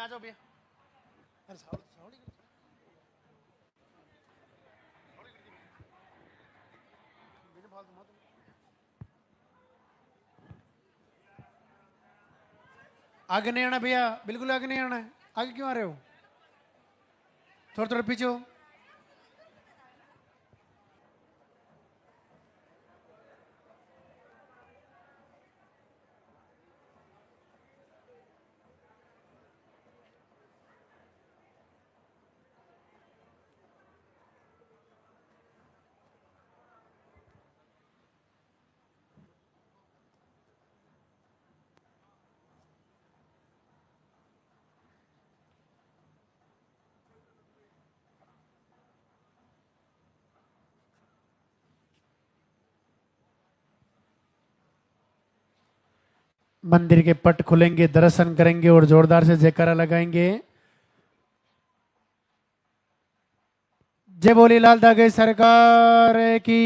आ जाओ भैया। अरे सावली आगे नहीं आना भैया, बिल्कुल आगे नहीं आना है। आगे क्यों आ रहे हो? थोड़ा थोड़ा पीछे हो। मंदिर के पट खुलेंगे, दर्शन करेंगे और जोरदार से जयकारा लगाएंगे। जय बोली लाल धागे सरकार की।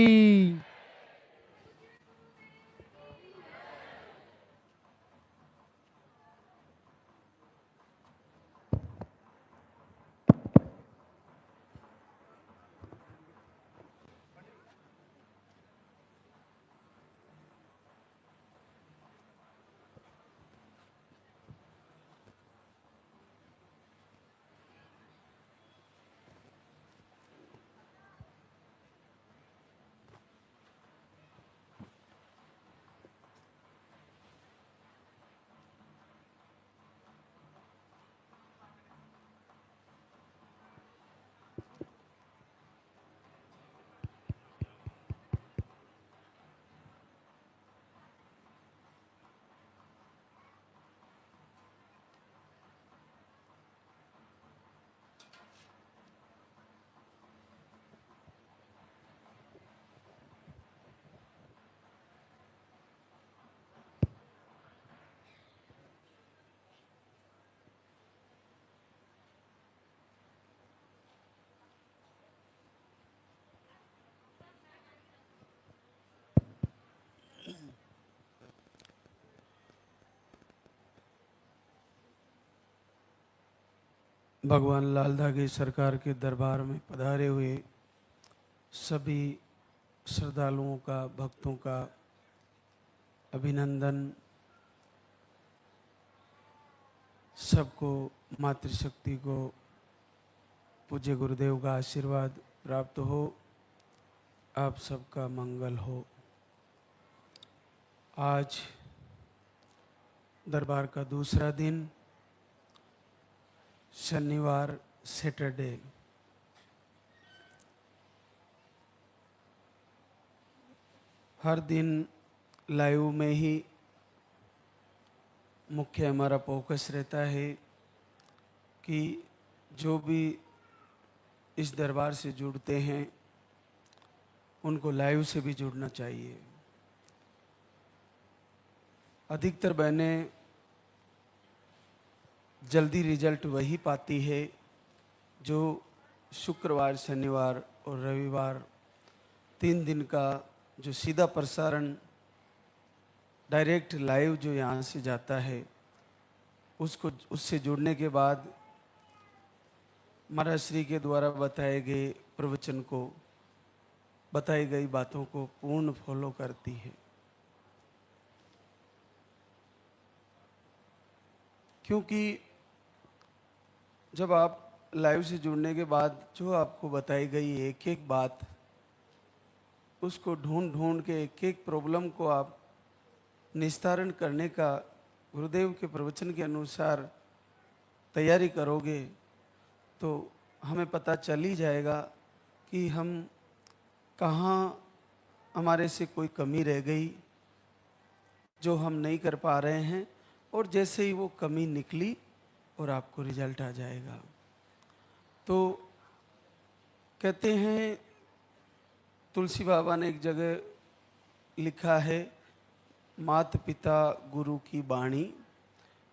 भगवान लाल धागे सरकार के दरबार में पधारे हुए सभी श्रद्धालुओं का, भक्तों का अभिनंदन। सबको मातृशक्ति को, पूज्य गुरुदेव का आशीर्वाद प्राप्त हो, आप सबका मंगल हो। आज दरबार का दूसरा दिन, शनिवार, सैटरडे। हर दिन लाइव में ही मुख्य हमारा फोकस रहता है कि जो भी इस दरबार से जुड़ते हैं उनको लाइव से भी जुड़ना चाहिए। अधिकतर बहनें जल्दी रिजल्ट वही पाती है जो शुक्रवार, शनिवार और रविवार 3 दिन का जो सीधा प्रसारण डायरेक्ट लाइव जो यहाँ से जाता है, उससे जुड़ने के बाद महाराज श्री के द्वारा बताए गए प्रवचन को, बताई गई बातों को पूर्ण फॉलो करती है। क्योंकि जब आप लाइव से जुड़ने के बाद जो आपको बताई गई एक एक बात, उसको ढूंढ ढूंढ के एक एक प्रॉब्लम को आप निस्तारण करने का गुरुदेव के प्रवचन के अनुसार तैयारी करोगे तो हमें पता चल ही जाएगा कि हम कहाँ, हमारे से कोई कमी रह गई जो हम नहीं कर पा रहे हैं, और जैसे ही वो कमी निकली और आपको रिजल्ट आ जाएगा। तो कहते हैं, तुलसी बाबा ने एक जगह लिखा है, मात पिता गुरु की बाणी,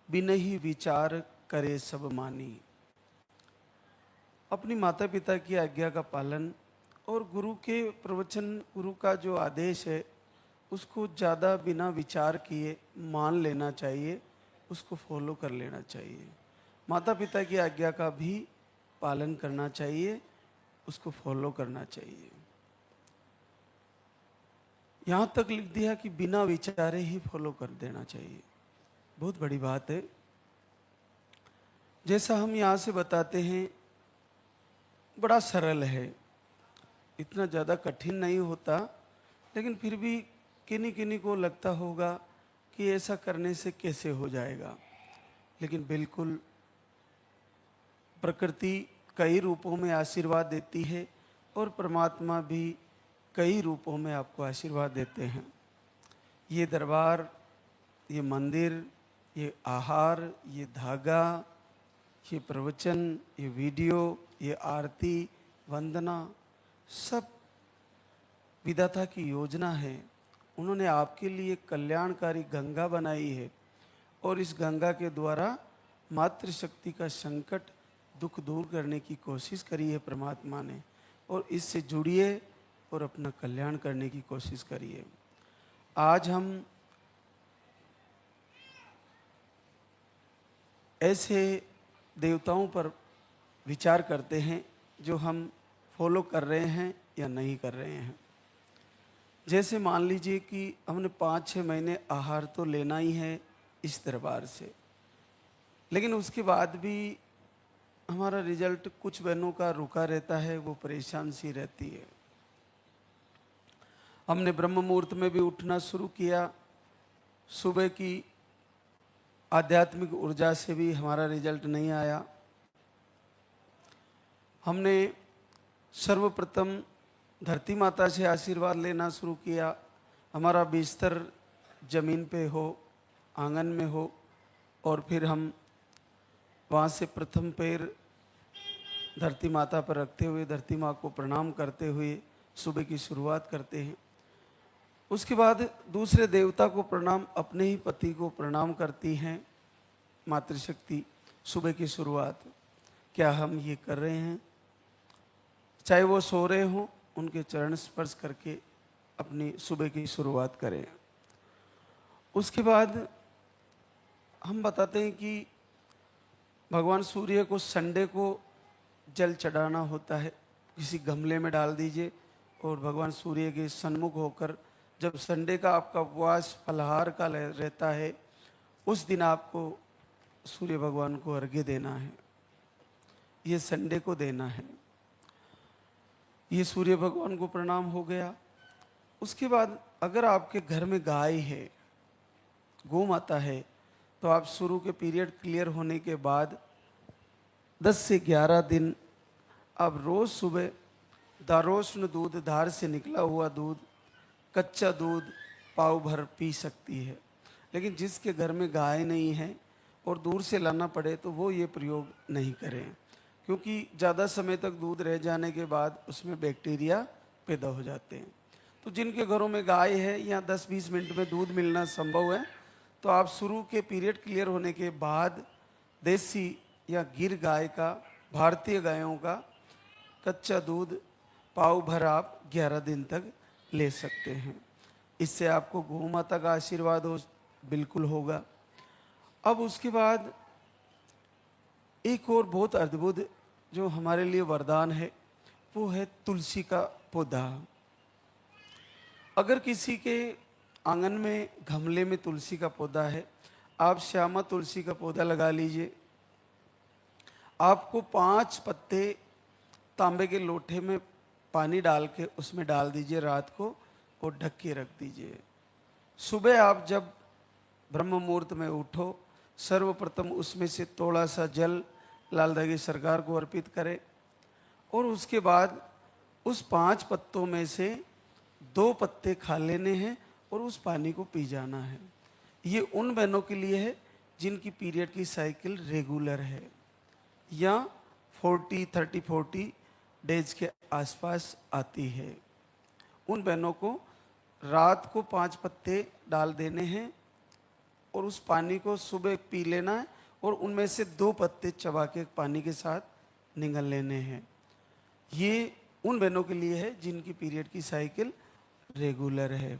बिनहि विचार करे सब मानी। अपनी माता पिता की आज्ञा का पालन और गुरु के प्रवचन, गुरु का जो आदेश है उसको ज़्यादा बिना विचार किए मान लेना चाहिए, उसको फॉलो कर लेना चाहिए। माता पिता की आज्ञा का भी पालन करना चाहिए, उसको फॉलो करना चाहिए। यहाँ तक लिख दिया कि बिना विचारे ही फॉलो कर देना चाहिए। बहुत बड़ी बात है। जैसा हम यहाँ से बताते हैं, बड़ा सरल है, इतना ज़्यादा कठिन नहीं होता, लेकिन फिर भी किन्हीं किन्हीं को लगता होगा कि ऐसा करने से कैसे हो जाएगा। लेकिन बिल्कुल प्रकृति कई रूपों में आशीर्वाद देती है और परमात्मा भी कई रूपों में आपको आशीर्वाद देते हैं। ये दरबार, ये मंदिर, ये आहार, ये धागा, ये प्रवचन, ये वीडियो, ये आरती, वंदना, सब विधाता की योजना है। उन्होंने आपके लिए कल्याणकारी गंगा बनाई है और इस गंगा के द्वारा मातृशक्ति का संकट, दुख दूर करने की कोशिश करी है परमात्मा ने। और इससे जुड़िए और अपना कल्याण करने की कोशिश करिए। आज हम ऐसे देवताओं पर विचार करते हैं जो हम फॉलो कर रहे हैं या नहीं कर रहे हैं। जैसे मान लीजिए कि हमने 5-6 महीने आहार तो लेना ही है इस दरबार से, लेकिन उसके बाद भी हमारा रिजल्ट कुछ बहनों का रुका रहता है, वो परेशान सी रहती है। हमने ब्रह्म मुहूर्त में भी उठना शुरू किया, सुबह की आध्यात्मिक ऊर्जा से भी हमारा रिजल्ट नहीं आया। हमने सर्वप्रथम धरती माता से आशीर्वाद लेना शुरू किया, हमारा बिस्तर जमीन पे हो, आंगन में हो, और फिर हम वहाँ से प्रथम पैर धरती माता पर रखते हुए धरती माँ को प्रणाम करते हुए सुबह की शुरुआत करते हैं। उसके बाद दूसरे देवता को प्रणाम, अपने ही पति को प्रणाम करती हैं मातृशक्ति सुबह की शुरुआत। क्या हम ये कर रहे हैं? चाहे वो सो रहे हों, उनके चरण स्पर्श करके अपनी सुबह की शुरुआत करें। उसके बाद हम बताते हैं कि भगवान सूर्य को संडे को जल चढ़ाना होता है, किसी गमले में डाल दीजिए और भगवान सूर्य के सन्मुख होकर, जब संडे का आपका उपवास फलाहार का रहता है, उस दिन आपको सूर्य भगवान को अर्घ्य देना है। ये संडे को देना है। ये सूर्य भगवान को प्रणाम हो गया। उसके बाद अगर आपके घर में गाय है, गौ माता है, तो आप शुरू के पीरियड क्लियर होने के बाद 10 से 11 दिन आप रोज़ सुबह दारोष्ण दूध, धार से निकला हुआ दूध, कच्चा दूध पाव भर पी सकती है। लेकिन जिसके घर में गाय नहीं है और दूर से लाना पड़े तो वो ये प्रयोग नहीं करें, क्योंकि ज़्यादा समय तक दूध रह जाने के बाद उसमें बैक्टीरिया पैदा हो जाते हैं। तो जिनके घरों में गाय है या 10-20 मिनट में दूध मिलना संभव है, तो आप शुरू के पीरियड क्लियर होने के बाद देसी या गिर गाय का, भारतीय गायों का कच्चा दूध पाव भर आप 11 दिन तक ले सकते हैं। इससे आपको गौ माता का आशीर्वाद बिल्कुल होगा। अब उसके बाद एक और बहुत अद्भुत जो हमारे लिए वरदान है, वो है तुलसी का पौधा। अगर किसी के आंगन में गमले में तुलसी का पौधा है, आप श्यामा तुलसी का पौधा लगा लीजिए। आपको 5 पत्ते तांबे के लोटे में पानी डाल के उसमें डाल दीजिए रात को और ढक के रख दीजिए। सुबह आप जब ब्रह्म मुहूर्त में उठो, सर्वप्रथम उसमें से थोड़ा सा जल लाल धागे सरकार को अर्पित करें और उसके बाद उस 5 पत्तों में से 2 पत्ते खा लेने हैं और उस पानी को पी जाना है। ये उन बहनों के लिए है जिनकी पीरियड की साइकिल रेगुलर है या 30-40 डेज के आसपास आती है। उन बहनों को रात को 5 पत्ते डाल देने हैं और उस पानी को सुबह पी लेना है और उनमें से 2 पत्ते चबा के पानी के साथ निगल लेने हैं। ये उन बहनों के लिए है जिनकी पीरियड की साइकिल रेगुलर है।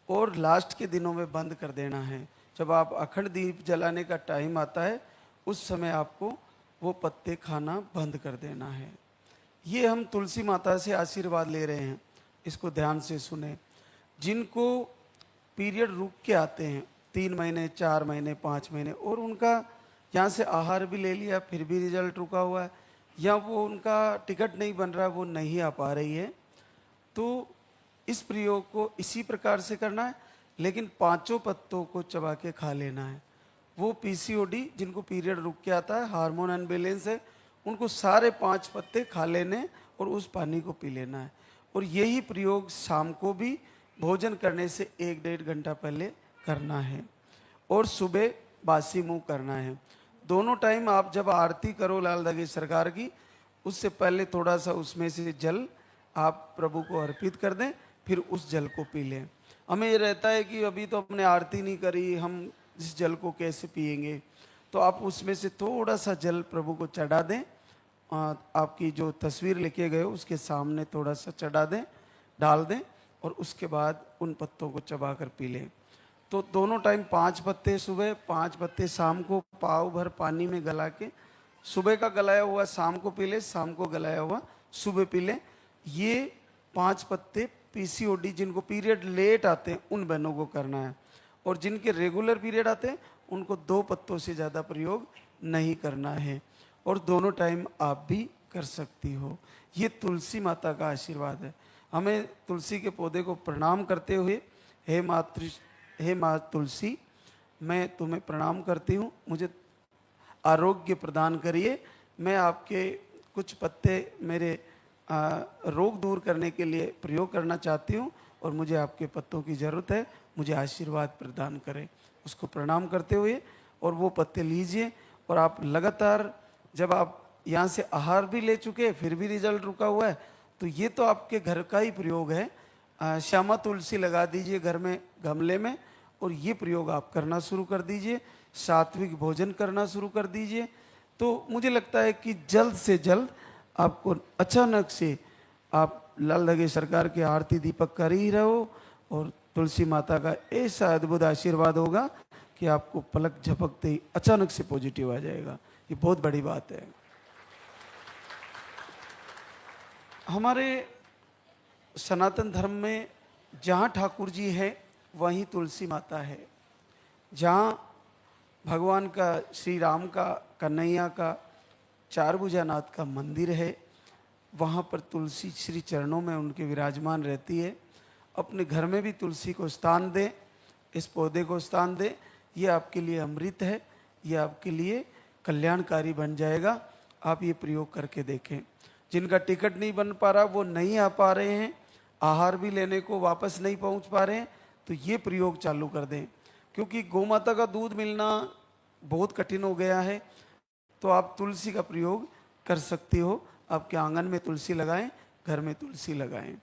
और लास्ट के दिनों में बंद कर देना है। जब आप अखंड दीप जलाने का टाइम आता है, उस समय आपको वो पत्ते खाना बंद कर देना है। ये हम तुलसी माता से आशीर्वाद ले रहे हैं, इसको ध्यान से सुने। जिनको पीरियड रुक के आते हैं 3 महीने, 4 महीने, 5 महीने, और उनका यहाँ से आहार भी ले लिया फिर भी रिजल्ट रुका हुआ है, या वो उनका टिकट नहीं बन रहा, वो नहीं आ पा रही है, तो इस प्रयोग को इसी प्रकार से करना है, लेकिन 5 पत्तों को चबा के खा लेना है। वो पीसीओडी जिनको पीरियड रुक के आता है, हार्मोन अनबैलेंस है, उनको सारे 5 पत्ते खा लेने और उस पानी को पी लेना है। और यही प्रयोग शाम को भी भोजन करने से 1-1.5 घंटा पहले करना है, और सुबह बासी मुंह करना है। दोनों टाइम आप जब आरती करो लाल दागी सरकार की, उससे पहले थोड़ा सा उसमें से जल आप प्रभु को अर्पित कर दें, फिर उस जल को पी लें। हमें ये रहता है कि अभी तो हमने आरती नहीं करी, हम इस जल को कैसे पिएंगे, तो आप उसमें से थोड़ा सा जल प्रभु को चढ़ा दें। आपकी जो तस्वीर लेके गए हो उसके सामने थोड़ा सा चढ़ा दें, डाल दें, और उसके बाद उन पत्तों को चबा कर पी लें। तो दोनों टाइम 5 पत्ते सुबह, 5 पत्ते शाम को पाव भर पानी में गला के, सुबह का गलाया हुआ शाम को पी ले, शाम को गलाया हुआ सुबह पी लें। ये 5 पत्ते पीसीओडी जिनको पीरियड लेट आते हैं उन बहनों को करना है, और जिनके रेगुलर पीरियड आते हैं उनको 2 पत्तों से ज़्यादा प्रयोग नहीं करना है, और दोनों टाइम आप भी कर सकती हो। ये तुलसी माता का आशीर्वाद है। हमें तुलसी के पौधे को प्रणाम करते हुए, हे माँ तुलसी, मैं तुम्हें प्रणाम करती हूँ, मुझे आरोग्य प्रदान करिए। मैं आपके कुछ पत्ते मेरे रोग दूर करने के लिए प्रयोग करना चाहती हूँ, और मुझे आपके पत्तों की ज़रूरत है, मुझे आशीर्वाद प्रदान करें। उसको प्रणाम करते हुए और वो पत्ते लीजिए, और आप लगातार, जब आप यहाँ से आहार भी ले चुके फिर भी रिजल्ट रुका हुआ है, तो ये तो आपके घर का ही प्रयोग है। श्यामा तुलसी लगा दीजिए घर में गमले में, और ये प्रयोग आप करना शुरू कर दीजिए। सात्विक भोजन करना शुरू कर दीजिए, तो मुझे लगता है कि जल्द से जल्द आपको अचानक से आप लाल दगे सरकार के आरती दीपक कर ही रहो, और तुलसी माता का ऐसा अद्भुत आशीर्वाद होगा कि आपको पलक झपकते ही अचानक से पॉजिटिव आ जाएगा। ये बहुत बड़ी बात है। हमारे सनातन धर्म में जहाँ ठाकुर जी है वहीं तुलसी माता है। जहाँ भगवान का, श्री राम का, कन्हैया का, चारभुजानाथ का मंदिर है, वहाँ पर तुलसी श्री चरणों में उनके विराजमान रहती है। अपने घर में भी तुलसी को स्थान दें, इस पौधे को स्थान दें। ये आपके लिए अमृत है, ये आपके लिए कल्याणकारी बन जाएगा। आप ये प्रयोग करके देखें। जिनका टिकट नहीं बन पा रहा, वो नहीं आ पा रहे हैं, आहार भी लेने को वापस नहीं पहुंच पा रहे हैं, तो ये प्रयोग चालू कर दें। क्योंकि गौमाता का दूध मिलना बहुत कठिन हो गया है, तो आप तुलसी का प्रयोग कर सकती हो। आपके आंगन में तुलसी लगाएं, घर में तुलसी लगाएं।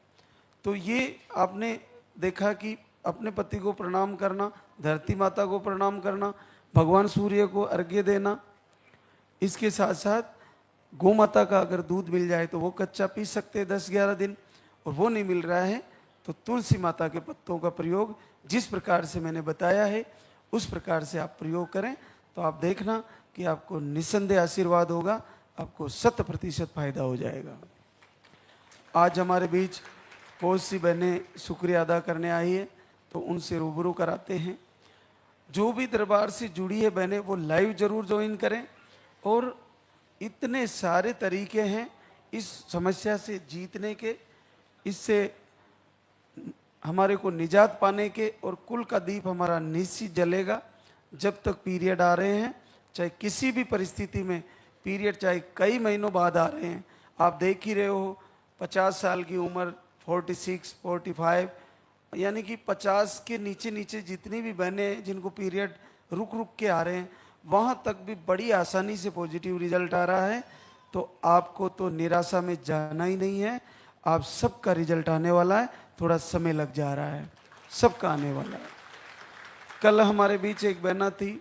तो ये आपने देखा कि अपने पति को प्रणाम करना, धरती माता को प्रणाम करना, भगवान सूर्य को अर्घ्य देना, इसके साथ साथ गौ माता का अगर दूध मिल जाए तो वो कच्चा पी सकते हैं 10-11 दिन, और वो नहीं मिल रहा है तो तुलसी माता के पत्तों का प्रयोग जिस प्रकार से मैंने बताया है उस प्रकार से आप प्रयोग करें, तो आप देखना कि आपको निस्संदेह आशीर्वाद होगा, आपको 100% फायदा हो जाएगा। आज हमारे बीच बहुत सी बहनें शुक्रिया अदा करने आई है, तो उनसे रूबरू कराते हैं। जो भी दरबार से जुड़ी है बहनें, वो लाइव जरूर ज्वाइन करें। और इतने सारे तरीके हैं इस समस्या से जीतने के, इससे हमारे को निजात पाने के, और कुल का दीप हमारा निश्चित जलेगा। जब तक पीरियड आ रहे हैं, चाहे किसी भी परिस्थिति में पीरियड, चाहे कई महीनों बाद आ रहे हैं, आप देख ही रहे हो 50 साल की उम्र, 46, 45, यानी कि 50 के नीचे नीचे जितनी भी बहनें जिनको पीरियड रुक रुक के आ रहे हैं, वहाँ तक भी बड़ी आसानी से पॉजिटिव रिजल्ट आ रहा है। तो आपको तो निराशा में जाना ही नहीं है, आप सबका रिजल्ट आने वाला है। थोड़ा समय लग जा रहा है, सबका आने वाला है। कल हमारे बीच एक बहना थी,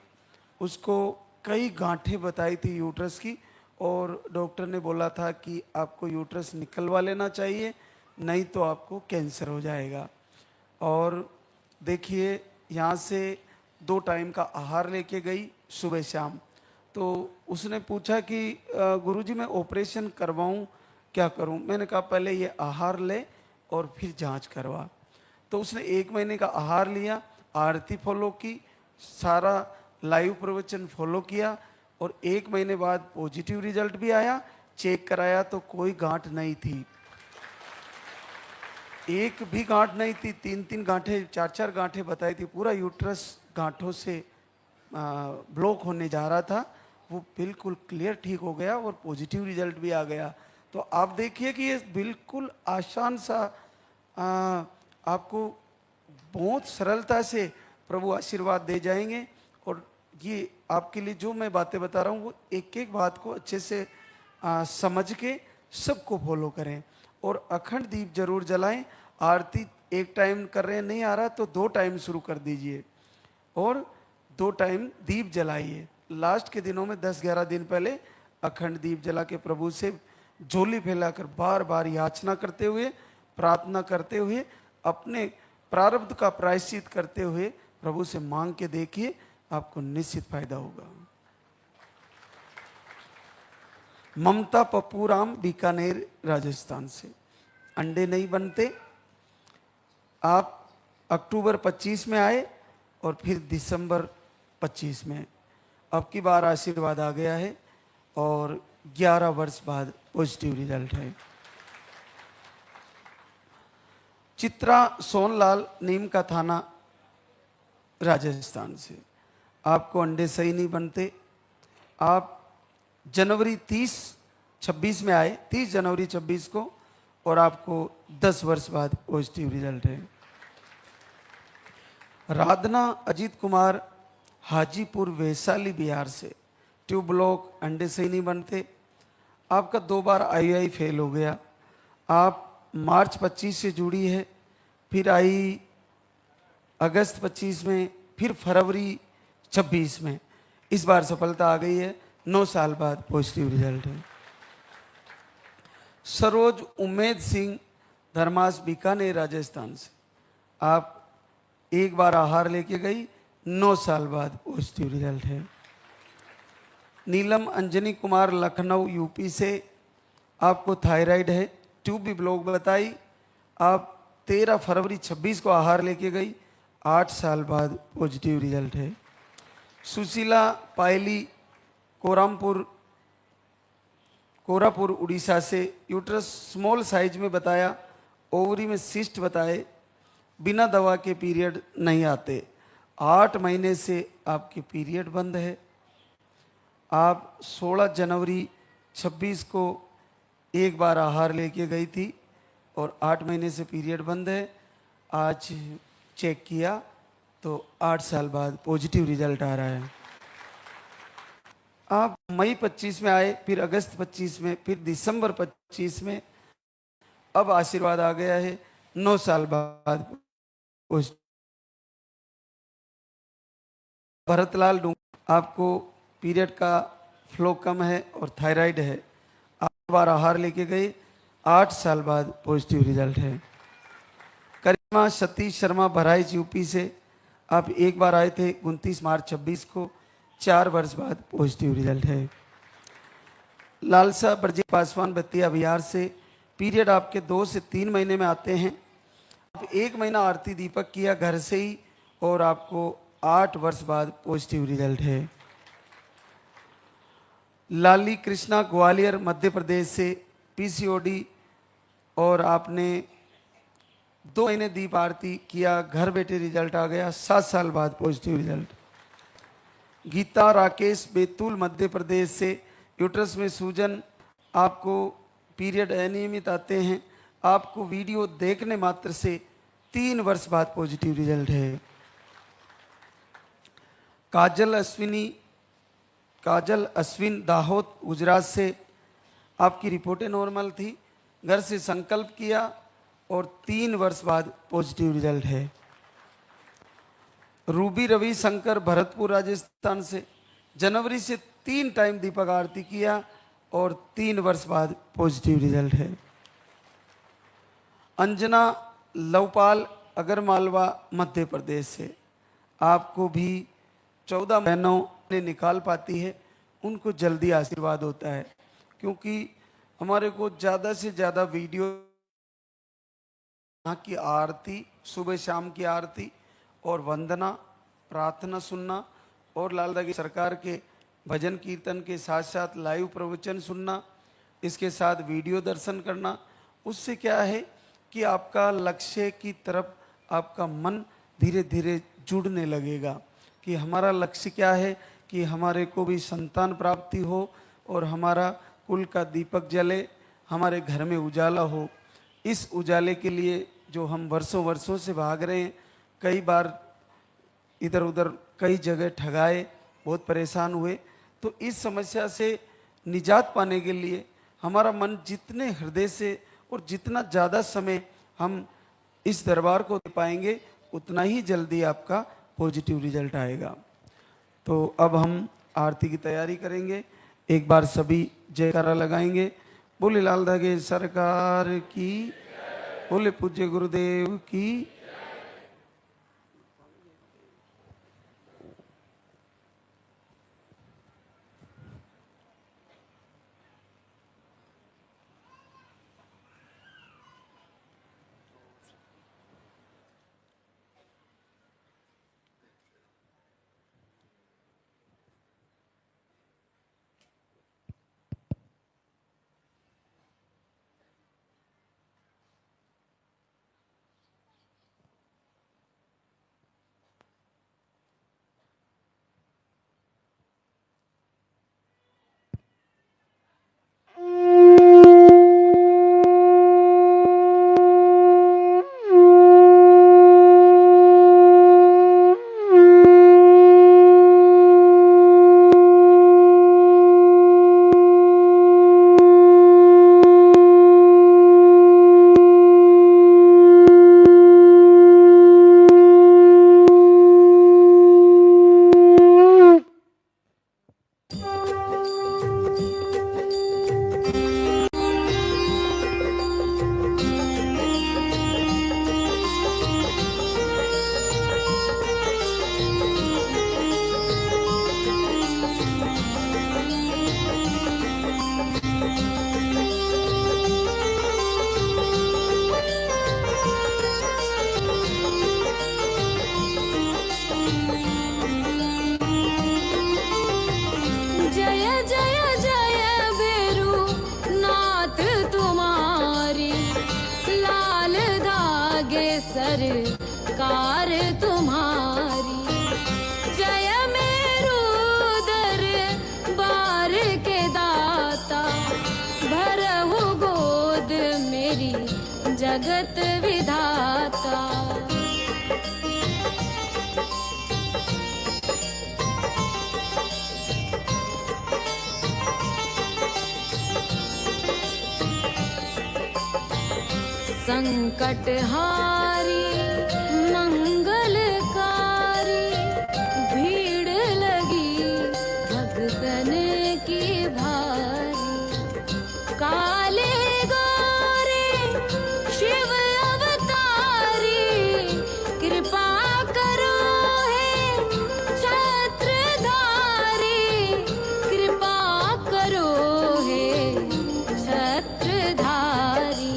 उसको कई गांठें बताई थी यूट्रस की, और डॉक्टर ने बोला था कि आपको यूट्रस निकलवा लेना चाहिए, नहीं तो आपको कैंसर हो जाएगा। और देखिए, यहाँ से 2 टाइम का आहार लेके गई सुबह शाम, तो उसने पूछा कि गुरुजी मैं ऑपरेशन करवाऊं क्या करूं? मैंने कहा पहले ये आहार ले और फिर जांच करवा। तो उसने 1 महीने का आहार लिया, आरती फॉलो की, सारा लाइव प्रवचन फॉलो किया और 1 महीने बाद पॉजिटिव रिजल्ट भी आया। चेक कराया तो कोई गांठ नहीं थी, एक भी गांठ नहीं थी। 3-3 गांठें, 4-4 गांठें बताई थी। पूरा यूट्रस गांठों से ब्लॉक होने जा रहा था, वो बिल्कुल क्लियर ठीक हो गया और पॉजिटिव रिजल्ट भी आ गया। तो आप देखिए कि ये बिल्कुल आसान सा आपको बहुत सरलता से प्रभु आशीर्वाद दे जाएंगे। और ये आपके लिए जो मैं बातें बता रहा हूँ वो एक एक बात को अच्छे से समझ के सबको फॉलो करें। और अखंड दीप जरूर जलाएं। आरती एक टाइम कर रहे हैं, नहीं आ रहा तो 2 टाइम शुरू कर दीजिए और 2 टाइम दीप जलाइए। लास्ट के दिनों में 10-11 दिन पहले अखंड दीप जला के प्रभु से झोली फैलाकर बार बार याचना करते हुए, प्रार्थना करते हुए, अपने प्रारब्ध का प्रायश्चित करते हुए प्रभु से मांग के देखिए, आपको निश्चित फायदा होगा। ममता पप्पूराम, बीकानेर राजस्थान से। अंडे नहीं बनते। आप अक्टूबर 25 में आए और फिर दिसंबर 25 में, अब की बार आशीर्वाद आ गया है और 11 वर्ष बाद पॉजिटिव रिजल्ट है। चित्रा सोनलाल, नीम का थाना, राजस्थान से। आपको अंडे सही नहीं बनते। आप जनवरी 26 में आए, 30 जनवरी 26 को, और आपको 10 वर्ष बाद पॉजिटिव रिजल्ट है। राधना अजीत कुमार, हाजीपुर वैशाली बिहार से। ट्यूब ब्लॉक, अंडे सही नहीं बनते। आपका 2 बार IUI फेल हो गया। आप मार्च 25 से जुड़ी है, फिर आई अगस्त 25 में, फिर फरवरी 26 में। इस बार सफलता आ गई है। 9 साल बाद पॉजिटिव रिजल्ट है। सरोज उम्मेद सिंह, धर्मास, बीकानेर राजस्थान से। आप एक बार आहार लेके गई, 9 साल बाद पॉजिटिव रिजल्ट है। नीलम अंजनी कुमार, लखनऊ यूपी से। आपको थायराइड है, ट्यूब भी ब्लॉक बताई। आप 13 फरवरी 26 को आहार लेके गई, 8 साल बाद पॉजिटिव रिजल्ट है। सुशीला पायली, कोरापुर उड़ीसा से। यूट्रस स्मॉल साइज में बताया, ओवरी में सिस्ट बताए, बिना दवा के पीरियड नहीं आते। 8 महीने से आपके पीरियड बंद है। आप 16 जनवरी 26 को एक बार आहार लेके गई थी और 8 महीने से पीरियड बंद है। आज चेक किया तो 8 साल बाद पॉजिटिव रिजल्ट आ रहा है। आप मई 25 में आए, फिर अगस्त 25 में, फिर दिसंबर 25 में। अब आशीर्वाद आ गया है 9 साल बाद। भरतलाल डूंग, आपको पीरियड का फ्लो कम है और थायराइड है। आप बार आहार लेके गए, 8 साल बाद पॉजिटिव रिजल्ट है। करिश्मा सतीश शर्मा, बहराइच यूपी से। आप एक बार आए थे 29 मार्च 26 को, 4 वर्ष बाद पॉजिटिव रिजल्ट है। लालसा ब्रजेश पासवान, बतिया बिहार से। पीरियड आपके 2 से 3 महीने में आते हैं। आप 1 महीना आरती दीपक किया घर से ही और आपको 8 वर्ष बाद पॉजिटिव रिजल्ट है। लाली कृष्णा, ग्वालियर मध्य प्रदेश से। PCOD और आपने 2 महीने दीप आरती किया, घर बैठे रिजल्ट आ गया, 7 साल बाद पॉजिटिव रिजल्ट। गीता राकेश, बैतूल मध्य प्रदेश से। यूट्रस में सूजन, आपको पीरियड अनियमित आते हैं। आपको वीडियो देखने मात्र से 3 वर्ष बाद पॉजिटिव रिजल्ट है। काजल अश्विन, दाहोद गुजरात से। आपकी रिपोर्टें नॉर्मल थी, घर से संकल्प किया और 3 वर्ष बाद पॉजिटिव रिजल्ट है। रूबी रवि शंकर, भरतपुर राजस्थान से। जनवरी से 3 टाइम दीपक आरती किया और 3 वर्ष बाद पॉजिटिव रिजल्ट है। अंजना लवपाल, अगरमालवा मध्य प्रदेश से। आपको भी 14 महीनों में निकाल पाती है, उनको जल्दी आशीर्वाद होता है, क्योंकि हमारे को ज़्यादा से ज़्यादा वीडियो यहाँ की आरती, सुबह शाम की आरती और वंदना प्रार्थना सुनना और लालदा की सरकार के भजन कीर्तन के साथ साथ लाइव प्रवचन सुनना, इसके साथ वीडियो दर्शन करना, उससे क्या है कि आपका लक्ष्य की तरफ आपका मन धीरे धीरे जुड़ने लगेगा कि हमारा लक्ष्य क्या है कि हमारे को भी संतान प्राप्ति हो और हमारा कुल का दीपक जले, हमारे घर में उजाला हो। इस उजाले के लिए जो हम वर्षों वर्षों से भाग रहे हैं, कई बार इधर उधर कई जगह ठगाए, बहुत परेशान हुए, तो इस समस्या से निजात पाने के लिए हमारा मन जितने हृदय से और जितना ज़्यादा समय हम इस दरबार को दे पाएंगे, उतना ही जल्दी आपका पॉजिटिव रिजल्ट आएगा। तो अब हम आरती की तैयारी करेंगे। एक बार सभी जयकारा लगाएंगे। बोले लालदा के सरकार की, बोले पूज्य गुरुदेव की। सरकार तुम्हारी, जय मेरू दरबार के दाता, भरहु गोद मेरी जगत विधाता। संकटहारी मंगलकारी, भीड़ लगी भक्तन की भारी। काले गोरे शिव अवतारी, कृपा करो हे छत्रधारी, कृपा करो हे छत्रधारी।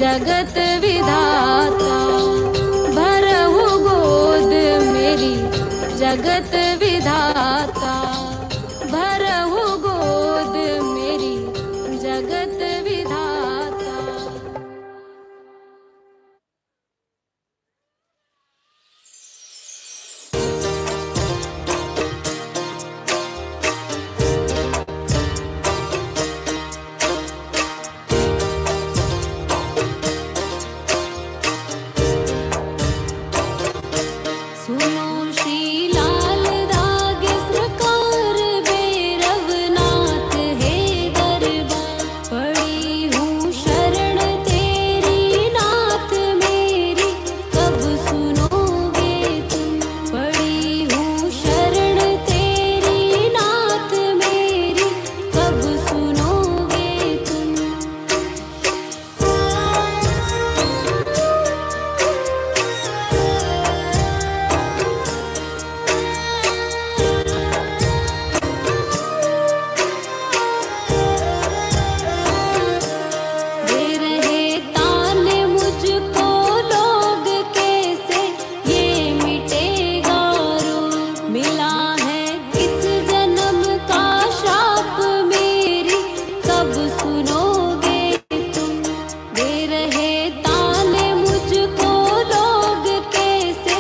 जगत विधाता भरहु गोद मेरी जगत विधाता भरहु गोद मेरी जगत विधाता। सुनो श्री लाल धागे सरकार भैरवनाथ है दरबार। पड़ी हूँ शरण तेरी नाथ मेरी कब सुनोगे तुम। पड़ी हूँ शरण तेरी नाथ मेरी कब सुनोगे तुम। दे रहे ताने मुझको लोग कैसे ये मिटेगा रोग। मिला है किस जन्म का शाप मेरी कब सुनोगे तुम। दे रहे ताने मुझको लोग कैसे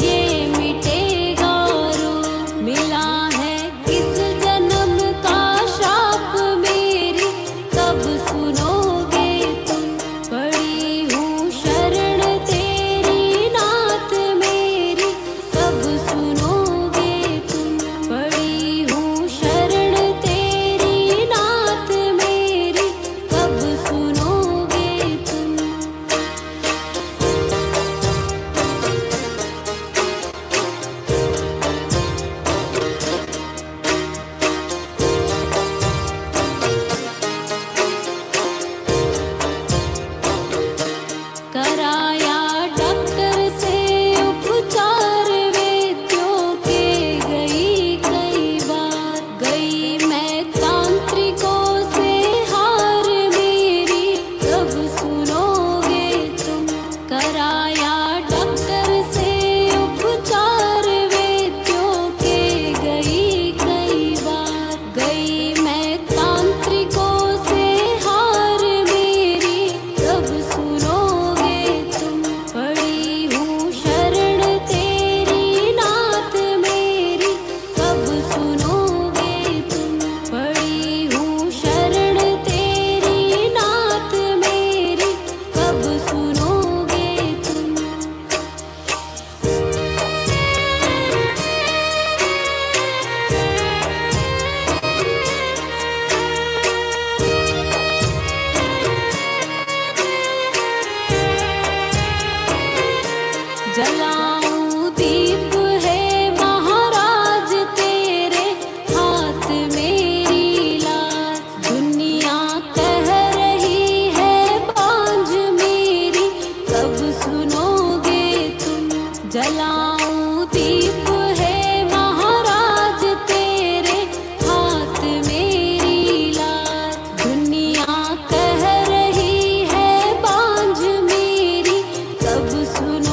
ये मिटेगा रोग। मिला है किस जन्म का शाप मेरी कब सुनोगे तुम। पड़ी हूँ शरण तेरी नाथ मेरी कब सुनोगे तुम। पड़ी हूँ शरण तेरी नाथ मेरी कब सुनोगे तुम। कराया डॉक्टर से उपचार वैद्यों के गई कई बार। गई मैं तांत्रिकों से हार मेरी कब सुनोगे तुम। कराया डॉक्टर से उपचार वैद्यों के गई कई बार। गई मैं तांत्रिकों से हार मेरी कब सुनोगे तुम। पड़ी हूँ शरण तेरी नाथ मेरी कब सुनोगे तुम। पड़ी हूँ शरण तेरी नाथ मेरी कब सुनोगे तुम। जलाऊं दीप है महाराज तेरे हाथ मेरी लाज। दुनिया कह रही है बांझ मेरी कब सुनोगे तुम। जलाऊं दीप है महाराज तेरे हाथ मेरी लाज। दुनिया कह रही है बांझ मेरी कब सुनो